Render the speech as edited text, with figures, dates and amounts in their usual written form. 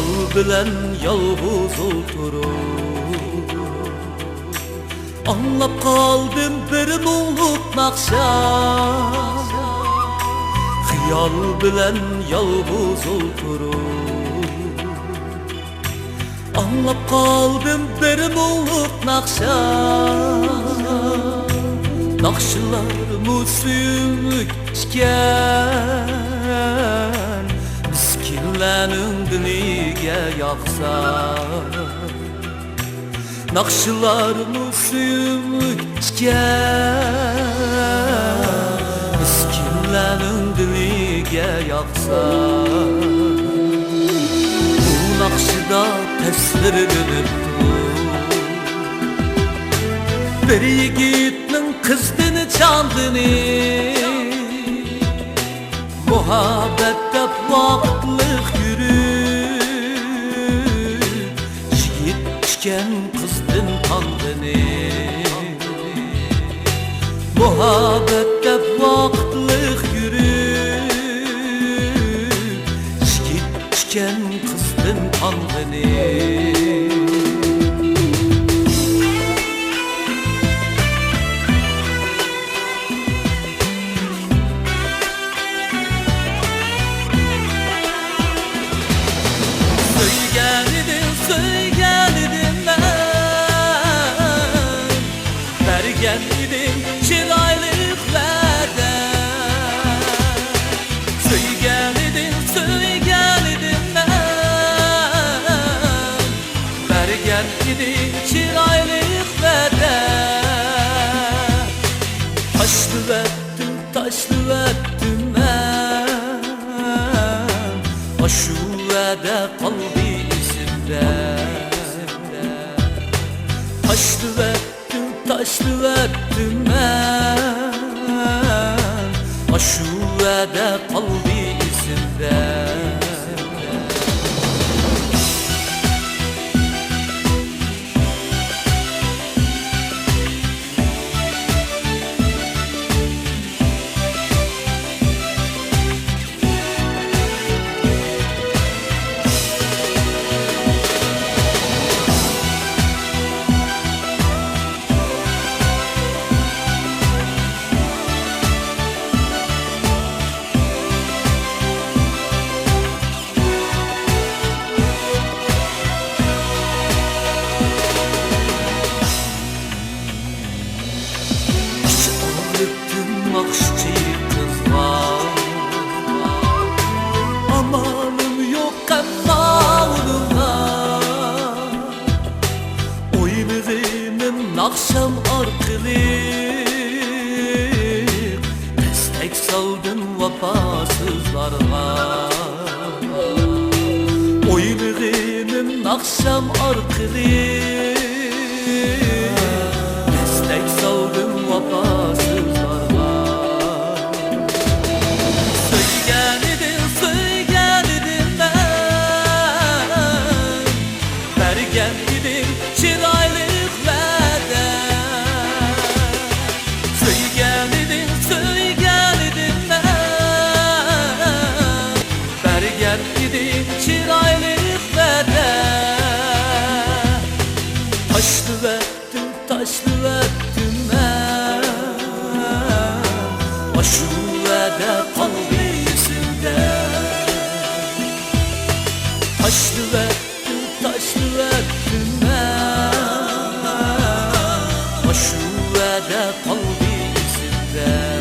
Xiyal bilen yalğız oturup anlap kaldım bir muğluk nakşa. Xiyal bilen yalğız oturup anlap kaldım bir muğluk nakşa. Nakşılarımı suyumluk içken miskinlerin diliga yaksa. Nakşılarımı suyumluk içken miskinlerin diliga yaksa. Bu nakşıda tesirlenipti bir yigitning qizdini chandini. Muhabbet deb vaqtliq yurib yigit ichgan qizdin qandini. Muhabbet deb vaqtliq yurib yigit ichgan qizdin qandini. Söygen idim ben, vergen idim çıraylıklardan. Söygen idim ben, vergen idim çıraylıklardan. Taşlı ettim ben, aşurede kalbi taşlı ettim ben, aşurede kalbi izinde. Nakşçı kızlar, amanım yok amanımla. Oylığımın nakşam arkalı destek saldın vefasızlarla. Oylığımın nakşam arkalı destek saldın vefasızlarla. Vergen idim çıraylıklardan. Söygen idim ben, vergen idim çıraylıklardan. Taşlı ettim ben, aşurede kalbisinde. Taşlı ettim ben, aşurede kalbi izinde.